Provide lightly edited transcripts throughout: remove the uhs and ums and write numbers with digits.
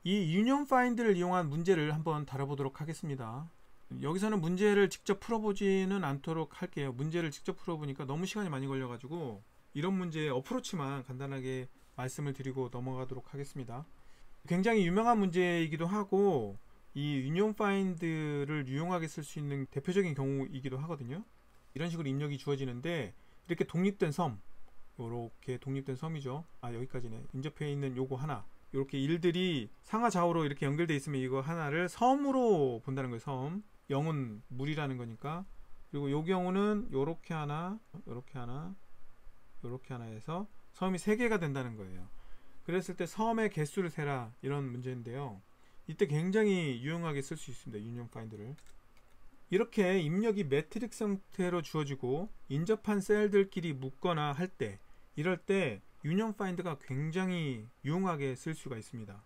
이 유니온 파인드를 이용한 문제를 한번 다뤄보도록 하겠습니다. 여기서는 문제를 직접 풀어보지는 않도록 할게요. 문제를 직접 풀어보니까 너무 시간이 많이 걸려가지고 이런 문제의 어프로치만 간단하게 말씀을 드리고 넘어가도록 하겠습니다. 굉장히 유명한 문제이기도 하고 이 유니온 파인드를 유용하게 쓸 수 있는 대표적인 경우이기도 하거든요. 이런 식으로 입력이 주어지는데 이렇게 독립된 섬, 요렇게 독립된 섬이죠. 여기까지네. 인접해 있는 요거 하나, 이렇게 일들이 상하 좌우로 이렇게 연결되어 있으면 이거 하나를 섬으로 본다는 거예요. 섬. 0은 물이라는 거니까. 그리고 요 경우는 요렇게 하나, 요렇게 하나, 요렇게 하나 해서 섬이 3개가 된다는 거예요. 그랬을 때 섬의 개수를 세라, 이런 문제인데요. 이때 굉장히 유용하게 쓸 수 있습니다. 유니온 파인드를. 이렇게 입력이 매트릭스 형태로 주어지고 인접한 셀들끼리 묶거나 할 때, 이럴 때 유니온 파인드가 굉장히 유용하게 쓸 수가 있습니다.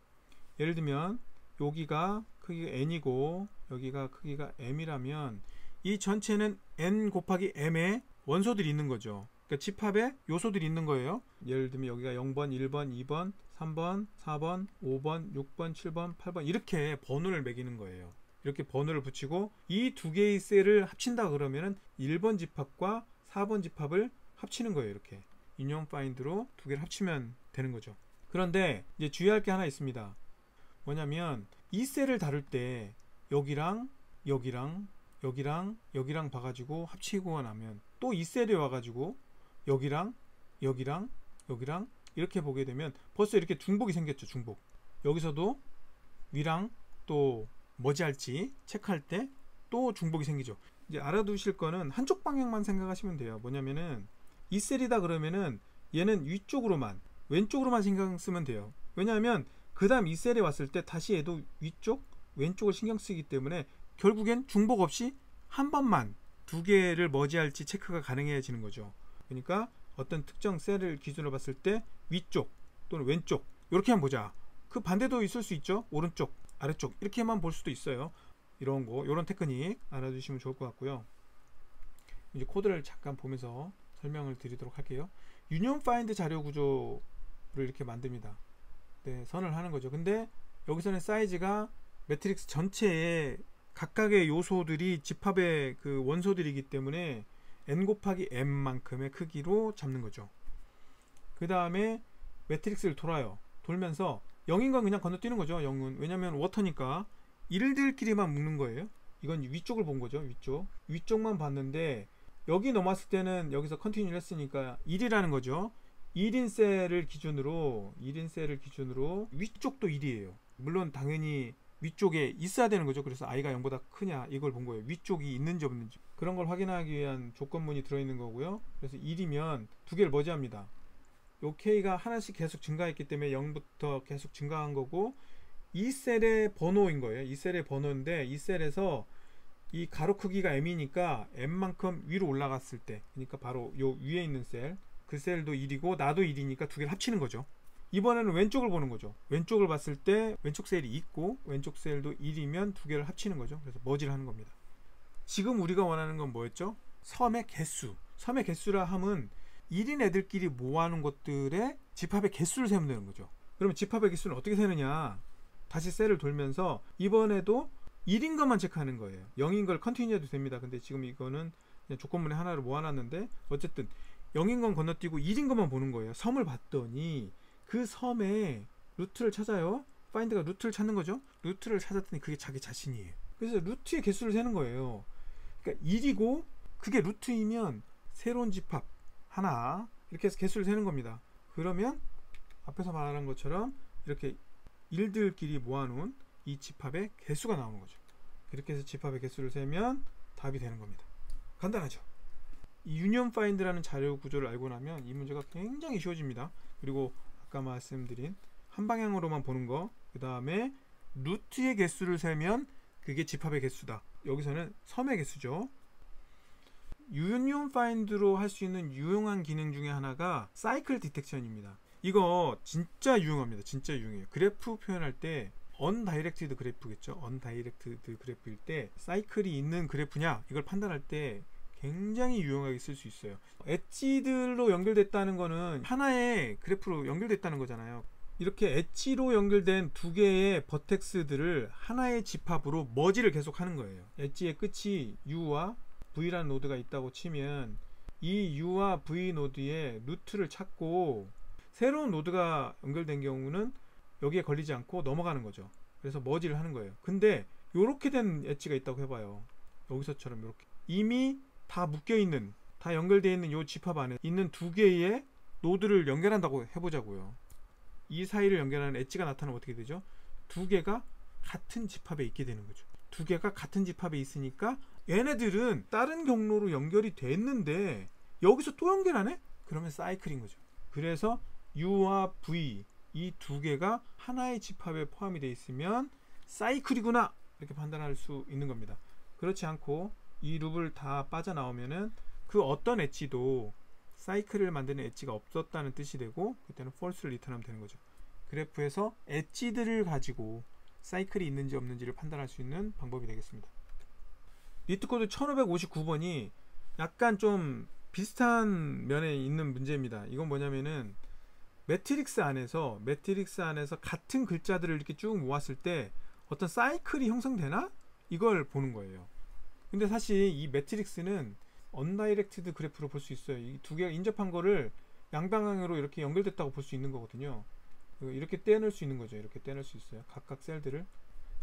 예를 들면 여기가 크기가 n이고 여기가 크기가 m이라면 이 전체는 n 곱하기 m의 원소들이 있는 거죠. 그러니까 집합에 요소들이 있는 거예요. 예를 들면 여기가 0번, 1번, 2번, 3번, 4번, 5번, 6번, 7번, 8번 이렇게 번호를 매기는 거예요. 이렇게 번호를 붙이고 이 두 개의 셀을 합친다 그러면은 1번 집합과 4번 집합을 합치는 거예요. 이렇게 유니온 파인드로 두 개를 합치면 되는 거죠. 그런데 이제 주의할 게 하나 있습니다. 뭐냐면 이 셀을 다룰 때 여기랑 여기랑 여기랑 여기랑 봐가지고 합치고 나면 또 이 셀에 와가지고 여기랑 여기랑 여기랑 이렇게 보게 되면 벌써 이렇게 중복이 생겼죠. 중복. 여기서도 위랑 또 머지할지 체크할 때 또 중복이 생기죠. 이제 알아두실 거는 한쪽 방향만 생각하시면 돼요. 뭐냐면은 이 셀이다 그러면은 얘는 위쪽으로만, 왼쪽으로만 신경 쓰면 돼요. 왜냐하면 그 다음 이 셀에 왔을 때 다시 얘도 위쪽 왼쪽을 신경 쓰기 때문에 결국엔 중복 없이 한 번만 두 개를 머지할지 체크가 가능해지는 거죠. 그러니까 어떤 특정 셀을 기준으로 봤을 때 위쪽 또는 왼쪽 이렇게만 보자. 그 반대도 있을 수 있죠. 오른쪽 아래쪽 이렇게만 볼 수도 있어요. 이런 거, 이런 테크닉 알아두시면 좋을 것 같고요. 이제 코드를 잠깐 보면서 설명을 드리도록 할게요. 유니온 파인드 자료 구조를 이렇게 만듭니다. 네, 선을 하는 거죠. 근데 여기서는 사이즈가 매트릭스 전체의 각각의 요소들이 집합의 그 원소들이기 때문에 n 곱하기 m만큼의 크기로 잡는 거죠. 그 다음에 매트릭스를 돌아요. 돌면서 0인 건 그냥 건너뛰는 거죠. 0은 왜냐면 워터니까 일들끼리만 묶는 거예요. 이건 위쪽을 본 거죠. 위쪽만 봤는데 여기 넘었을 때는 여기서 컨티뉴를 했으니까 1이라는 거죠. 1인 셀을 기준으로 위쪽도 1이에요. 물론 당연히 위쪽에 있어야 되는 거죠. 그래서 i가 0보다 크냐 이걸 본 거예요. 위쪽이 있는지 없는지 그런 걸 확인하기 위한 조건문이 들어있는 거고요. 그래서 1이면 두 개를 머지합니다. 요 k가 하나씩 계속 증가했기 때문에 0부터 계속 증가한 거고 이 셀의 번호인 거예요. 이 셀의 번호인데 이 셀에서 이 가로 크기가 m이니까 m만큼 위로 올라갔을 때, 그러니까 바로 요 위에 있는 셀, 그 셀도 1이고 나도 1이니까 두 개를 합치는 거죠. 이번에는 왼쪽을 보는 거죠. 왼쪽을 봤을 때 왼쪽 셀이 있고 왼쪽 셀도 1이면 두 개를 합치는 거죠. 그래서 머지를 하는 겁니다. 지금 우리가 원하는 건 뭐였죠? 섬의 개수. 섬의 개수라 함은 1인 애들끼리 모아놓은 것들의 집합의 개수를 세면 되는 거죠. 그러면 집합의 개수는 어떻게 세느냐? 다시 셀을 돌면서 이번에도 1인 것만 체크하는 거예요. 0인 걸 컨티뉴 해도 됩니다. 근데 지금 이거는 그냥 조건문에 하나를 모아놨는데 어쨌든 0인 건 건너뛰고 1인 것만 보는 거예요. 섬을 봤더니 그 섬의 루트를 찾아요. 파인드가 루트를 찾는 거죠. 루트를 찾았더니 그게 자기 자신이에요. 그래서 루트의 개수를 세는 거예요. 그러니까 1이고 그게 루트이면 새로운 집합 하나 이렇게 해서 개수를 세는 겁니다. 그러면 앞에서 말한 것처럼 이렇게 일들끼리 모아놓은 이 집합의 개수가 나오는 거죠. 이렇게 해서 집합의 개수를 세면 답이 되는 겁니다. 간단하죠. 이 유니온 파인드라는 자료 구조를 알고 나면 이 문제가 굉장히 쉬워집니다. 그리고 아까 말씀드린 한 방향으로만 보는 거, 그 다음에 루트의 개수를 세면 그게 집합의 개수다. 여기서는 섬의 개수죠. 유니온 파인드로 할 수 있는 유용한 기능 중에 하나가 사이클 디텍션입니다. 이거 진짜 유용합니다. 진짜 유용해요. 그래프 표현할 때 언다이렉티드 그래프겠죠. 언다이렉티드 그래프일 때 사이클이 있는 그래프냐 이걸 판단할 때 굉장히 유용하게 쓸 수 있어요. 엣지들로 연결됐다는 거는 하나의 그래프로 연결됐다는 거잖아요. 이렇게 엣지로 연결된 두 개의 버텍스들을 하나의 집합으로 머지를 계속 하는 거예요. 엣지의 끝이 U와 V라는 노드가 있다고 치면 이 U와 V 노드의 루트를 찾고 새로운 노드가 연결된 경우는 여기에 걸리지 않고 넘어가는 거죠. 그래서 머지를 하는 거예요. 근데 이렇게 된 엣지가 있다고 해봐요. 여기서처럼 이렇게 이미 다 묶여있는, 다 연결되어 있는 이 집합 안에 있는 두 개의 노드를 연결한다고 해보자고요. 이 사이를 연결하는 엣지가 나타나면 어떻게 되죠? 두 개가 같은 집합에 있게 되는 거죠. 두 개가 같은 집합에 있으니까 얘네들은 다른 경로로 연결이 됐는데 여기서 또 연결하네? 그러면 사이클인 거죠. 그래서 U와 V 이 두 개가 하나의 집합에 포함이 되어 있으면 사이클이구나 이렇게 판단할 수 있는 겁니다. 그렇지 않고 이 룹을 다 빠져나오면은 그 어떤 엣지도 사이클을 만드는 엣지가 없었다는 뜻이 되고 그때는 false를 리턴하면 되는 거죠. 그래프에서 엣지들을 가지고 사이클이 있는지 없는지를 판단할 수 있는 방법이 되겠습니다. 리트코드 1559번이 약간 좀 비슷한 면에 있는 문제입니다. 이건 뭐냐면은 매트릭스 안에서 같은 글자들을 이렇게 쭉 모았을 때 어떤 사이클이 형성되나? 이걸 보는 거예요. 근데 사실 이 매트릭스는 언다이렉트드 그래프로 볼 수 있어요. 이 두 개가 인접한 거를 양방향으로 이렇게 연결됐다고 볼 수 있는 거거든요. 이렇게 떼낼 수 있는 거죠. 이렇게 떼낼 수 있어요. 각각 셀들을.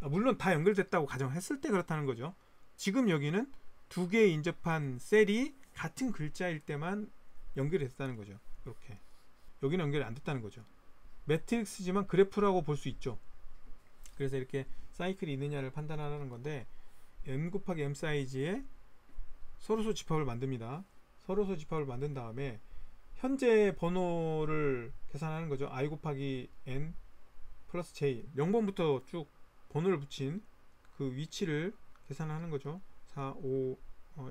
물론 다 연결됐다고 가정했을 때 그렇다는 거죠. 지금 여기는 두 개의 인접한 셀이 같은 글자일 때만 연결이 됐다는 거죠. 이렇게. 여기는 연결이 안 됐다는 거죠. 매트릭스지만 그래프라고 볼 수 있죠. 그래서 이렇게 사이클이 있느냐를 판단하라는 건데 m 곱하기 m 사이즈의 서로소 집합을 만듭니다. 서로소 집합을 만든 다음에 현재 번호를 계산하는 거죠. i 곱하기 n 플러스 j 0번부터 쭉 번호를 붙인 그 위치를 계산하는 거죠. 4, 5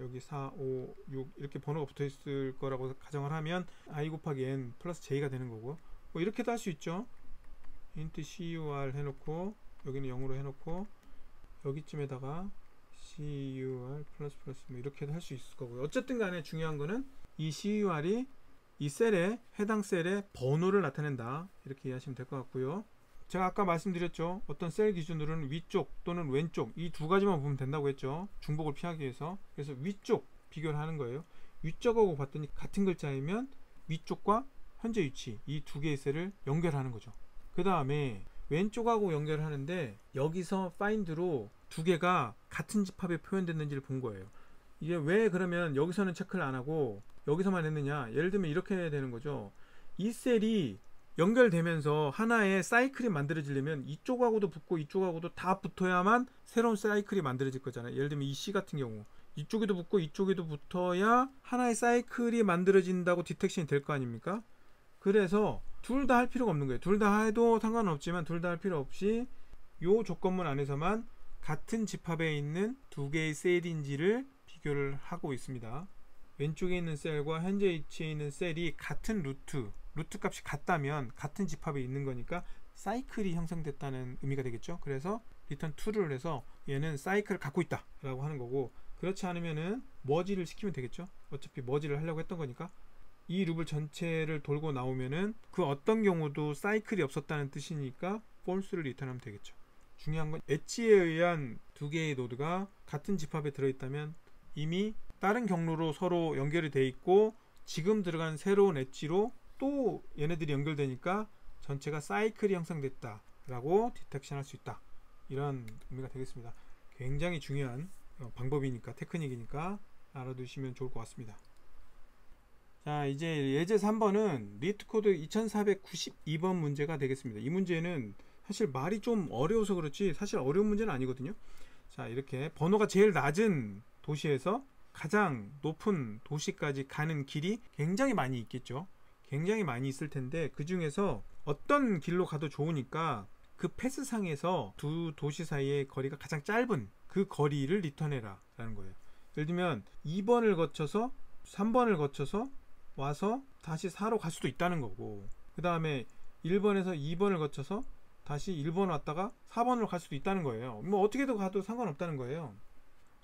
여기 4, 5, 6 이렇게 번호가 붙어 있을 거라고 가정을 하면 i 곱하기 n 플러스 j가 되는 거고 뭐 이렇게도 할 수 있죠. int cur 해놓고 여기는 0으로 해놓고 여기쯤에다가 cur 플러스 뭐 이렇게도 할 수 있을 거고요. 어쨌든 간에 중요한 거는 이 cur이 이 셀에 해당 셀의 번호를 나타낸다 이렇게 이해하시면 될 것 같고요. 제가 아까 말씀드렸죠. 어떤 셀 기준으로는 위쪽 또는 왼쪽 이 두 가지만 보면 된다고 했죠. 중복을 피하기 위해서. 그래서 위쪽 비교를 하는 거예요. 위쪽하고 봤더니 같은 글자이면 위쪽과 현재 위치 이 두 개의 셀을 연결하는 거죠. 그 다음에 왼쪽하고 연결하는데 여기서 find로 두 개가 같은 집합에 표현됐는지를 본 거예요. 이게 왜 그러면 여기서는 체크를 안 하고 여기서만 했느냐. 예를 들면 이렇게 되는 거죠. 이 셀이 연결되면서 하나의 사이클이 만들어지려면 이쪽하고도 붙고 이쪽하고도 다 붙어야만 새로운 사이클이 만들어질 거잖아요. 예를 들면 이 C 같은 경우 이쪽에도 붙고 이쪽에도 붙어야 하나의 사이클이 만들어진다고 디텍션이 될 거 아닙니까? 그래서 둘 다 할 필요가 없는 거예요. 둘 다 해도 상관은 없지만 둘 다 할 필요 없이 이 조건문 안에서만 같은 집합에 있는 두 개의 셀인지를 비교를 하고 있습니다. 왼쪽에 있는 셀과 현재 위치에 있는 셀이 같은 루트 값이 같다면 같은 집합에 있는 거니까 사이클이 형성됐다는 의미가 되겠죠. 그래서 return true를 해서 얘는 사이클을 갖고 있다 라고 하는 거고, 그렇지 않으면은 머지를 시키면 되겠죠. 어차피 머지를 하려고 했던 거니까. 이 룹을 전체를 돌고 나오면은 그 어떤 경우도 사이클이 없었다는 뜻이니까 false를 리턴하면 되겠죠. 중요한 건 엣지에 의한 두 개의 노드가 같은 집합에 들어있다면 이미 다른 경로로 서로 연결이 돼 있고 지금 들어간 새로운 엣지로 또 얘네들이 연결되니까 전체가 사이클이 형성됐다 라고 디텍션 할 수 있다, 이런 의미가 되겠습니다. 굉장히 중요한 방법이니까, 테크닉이니까 알아두시면 좋을 것 같습니다. 자, 이제 예제 3번은 리트코드 2492번 문제가 되겠습니다. 이 문제는 사실 말이 좀 어려워서 그렇지 사실 어려운 문제는 아니거든요. 자, 이렇게 번호가 제일 낮은 도시에서 가장 높은 도시까지 가는 길이 굉장히 많이 있겠죠. 굉장히 많이 있을 텐데 그 중에서 어떤 길로 가도 좋으니까 그 패스상에서 두 도시 사이의 거리가 가장 짧은 그 거리를 리턴해라 라는 거예요. 예를 들면 2번을 거쳐서 3번을 거쳐서 와서 다시 4로 갈 수도 있다는 거고, 그 다음에 1번에서 2번을 거쳐서 다시 1번 왔다가 4번으로 갈 수도 있다는 거예요. 뭐 어떻게든 가도 상관없다는 거예요.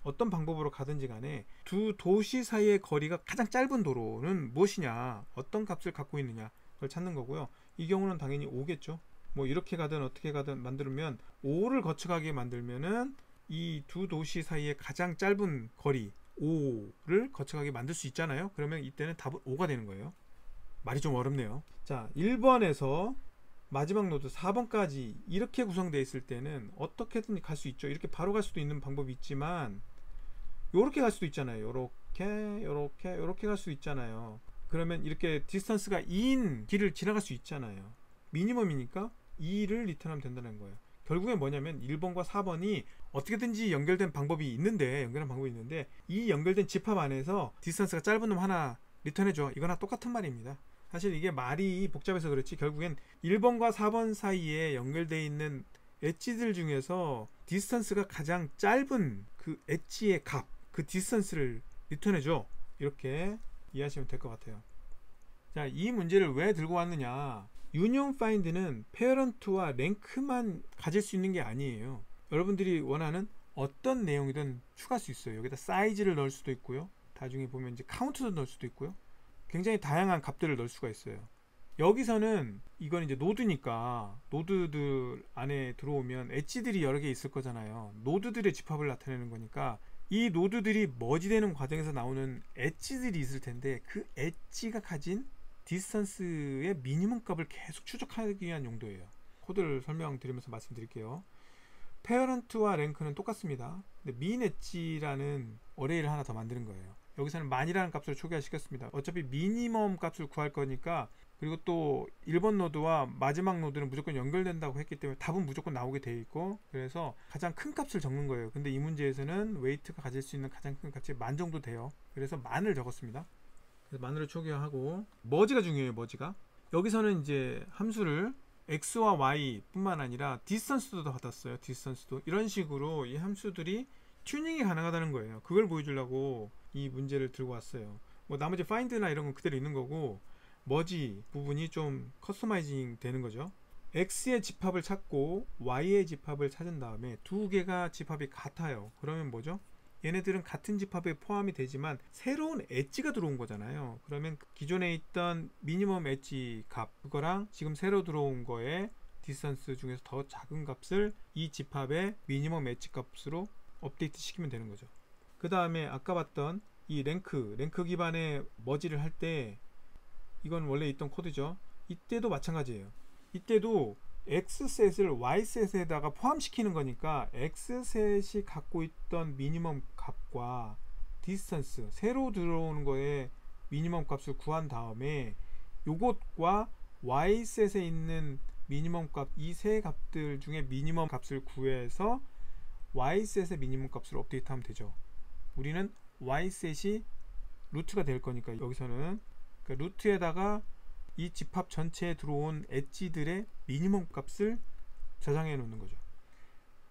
어떤 방법으로 가든지 간에 두 도시 사이의 거리가 가장 짧은 도로는 무엇이냐, 어떤 값을 갖고 있느냐, 그걸 찾는 거고요. 이 경우는 당연히 5겠죠. 뭐 이렇게 가든 어떻게 가든 만들면 5를 거쳐가게 만들면은 이 두 도시 사이의 가장 짧은 거리 5를 거쳐가게 만들 수 있잖아요. 그러면 이때는 답은 5가 되는 거예요. 말이 좀 어렵네요. 자, 1번에서 마지막 노드 4번까지 이렇게 구성되어 있을 때는 어떻게든 갈 수 있죠. 이렇게 바로 갈 수도 있는 방법이 있지만 요렇게 갈 수도 있잖아요. 요렇게 갈 수 있잖아요. 그러면 이렇게 디스턴스가 2인 길을 지나갈 수 있잖아요. 미니멈이니까 2를 리턴하면 된다는 거예요. 결국엔 뭐냐면 1번과 4번이 어떻게든지 연결된 방법이 있는데 이 연결된 집합 안에서 디스턴스가 짧은 놈 하나 리턴해줘. 이거나 똑같은 말입니다. 사실 이게 말이 복잡해서 그렇지 결국엔 1번과 4번 사이에 연결되어 있는 엣지들 중에서 디스턴스가 가장 짧은 그 엣지의 값, 그 디스턴스를 리턴해줘. 이렇게 이해하시면 될 것 같아요. 자, 이 문제를 왜 들고 왔느냐. 유니온 파인드는 페어런트와 랭크만 가질 수 있는 게 아니에요. 여러분들이 원하는 어떤 내용이든 추가할 수 있어요. 여기다 사이즈를 넣을 수도 있고요. 나중에 보면 이제 카운트도 넣을 수도 있고요. 굉장히 다양한 값들을 넣을 수가 있어요. 여기서는 이건 이제 노드니까 노드들 안에 들어오면 엣지들이 여러 개 있을 거잖아요. 노드들의 집합을 나타내는 거니까 이 노드들이 머지되는 과정에서 나오는 엣지들이 있을 텐데 그 엣지가 가진 디스턴스의 미니멈 값을 계속 추적하기 위한 용도예요. 코드를 설명드리면서 말씀드릴게요. 페어런트와 랭크는 똑같습니다. 근데 min 엣지라는 어레이를 하나 더 만드는 거예요. 여기서는 만이라는 값을 초기화시켰습니다. 어차피 미니멈 값을 구할 거니까, 그리고 또 1번 노드와 마지막 노드는 무조건 연결된다고 했기 때문에 답은 무조건 나오게 돼 있고, 그래서 가장 큰 값을 적는 거예요. 근데 이 문제에서는 웨이트가 가질 수 있는 가장 큰 값이 만 정도 돼요. 그래서 만을 적었습니다. 그래서 만으로 초기화하고, 머지가 중요해요. 머지가 여기서는 이제 함수를 x와 y 뿐만 아니라 디스턴스도 받았어요. 디스턴스도 이런 식으로 이 함수들이 튜닝이 가능하다는 거예요. 그걸 보여주려고 이 문제를 들고 왔어요. 뭐 나머지 find나 이런 건 그대로 있는 거고, 머지 부분이 좀 커스터마이징 되는 거죠. x의 집합을 찾고 y의 집합을 찾은 다음에 두 개가 집합이 같아요. 그러면 뭐죠? 얘네들은 같은 집합에 포함이 되지만 새로운 엣지가 들어온 거잖아요. 그러면 기존에 있던 미니멈 엣지 값, 그거랑 지금 새로 들어온 거에 디스턴스 중에서 더 작은 값을 이 집합의 미니멈 엣지 값으로 업데이트 시키면 되는 거죠. 그 다음에 아까 봤던 이 랭크 기반의 머지를 할 때, 이건 원래 있던 코드죠. 이때도 마찬가지예요. 이때도 x셋을 y셋에다가 포함시키는 거니까 x셋이 갖고 있던 미니멈 값과 디스턴스, 새로 들어오는 거에 미니멈 값을 구한 다음에 요것과 y셋에 있는 미니멈 값, 이 세 값들 중에 미니멈 값을 구해서 y셋의 미니멈 값으로 업데이트하면 되죠. 우리는 y셋이 루트가 될 거니까 여기서는 그러니까 루트에다가 이 집합 전체에 들어온 엣지들의 미니멈 값을 저장해 놓는 거죠.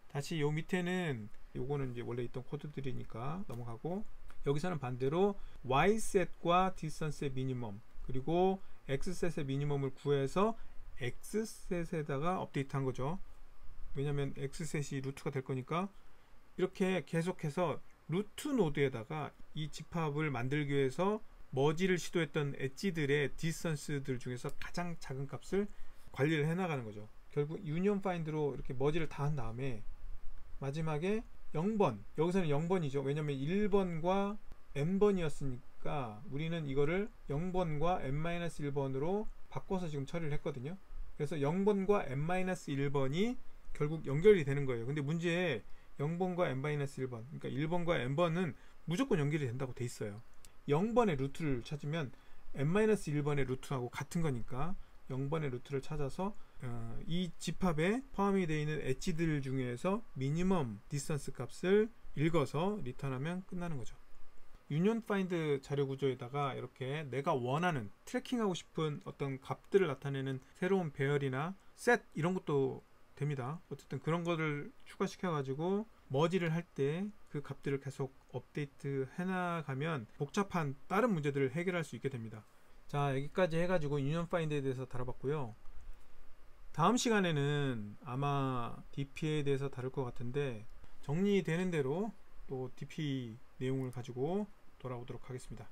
다시 요 밑에는 요거는 이제 원래 있던 코드들이니까 넘어가고, 여기서는 반대로 y셋과 디스턴스의 미니멈 그리고 x셋의 미니멈을 구해서 x셋에다가 업데이트 한 거죠. 왜냐면 x셋이 루트가 될 거니까. 이렇게 계속해서 루트 노드에다가 이 집합을 만들기 위해서 머지를 시도했던 엣지들의 디스턴스들 중에서 가장 작은 값을 관리를 해 나가는 거죠. 결국 유니온 파인드로 이렇게 머지를 다 한 다음에 마지막에 0번, 여기서는 0번이죠. 왜냐면 1번과 n번이었으니까 우리는 이거를 0번과 n-1번으로 바꿔서 지금 처리를 했거든요. 그래서 0번과 n-1번이 결국 연결이 되는 거예요. 근데 문제에 0번과 n-1번, 그러니까 1번과 n번은 무조건 연결이 된다고 돼 있어요. 0번의 루트를 찾으면 n-1번의 루트하고 같은 거니까 0번의 루트를 찾아서 이 집합에 포함이 되어 있는 엣지들 중에서 미니멈 디스턴스 값을 읽어서 리턴하면 끝나는 거죠. 유니온 파인드 자료 구조에다가 이렇게 내가 원하는, 트래킹하고 싶은 어떤 값들을 나타내는 새로운 배열이나 셋 이런 것도 됩니다. 어쨌든 그런 거를 추가시켜 가지고 머지를 할 때 그 값들을 계속 업데이트 해나가면 복잡한 다른 문제들을 해결할 수 있게 됩니다. 자, 여기까지 해가지고 유니온 파인드에 대해서 다뤄봤고요. 다음 시간에는 아마 DP에 대해서 다룰 것 같은데, 정리되는 대로 또 DP 내용을 가지고 돌아오도록 하겠습니다.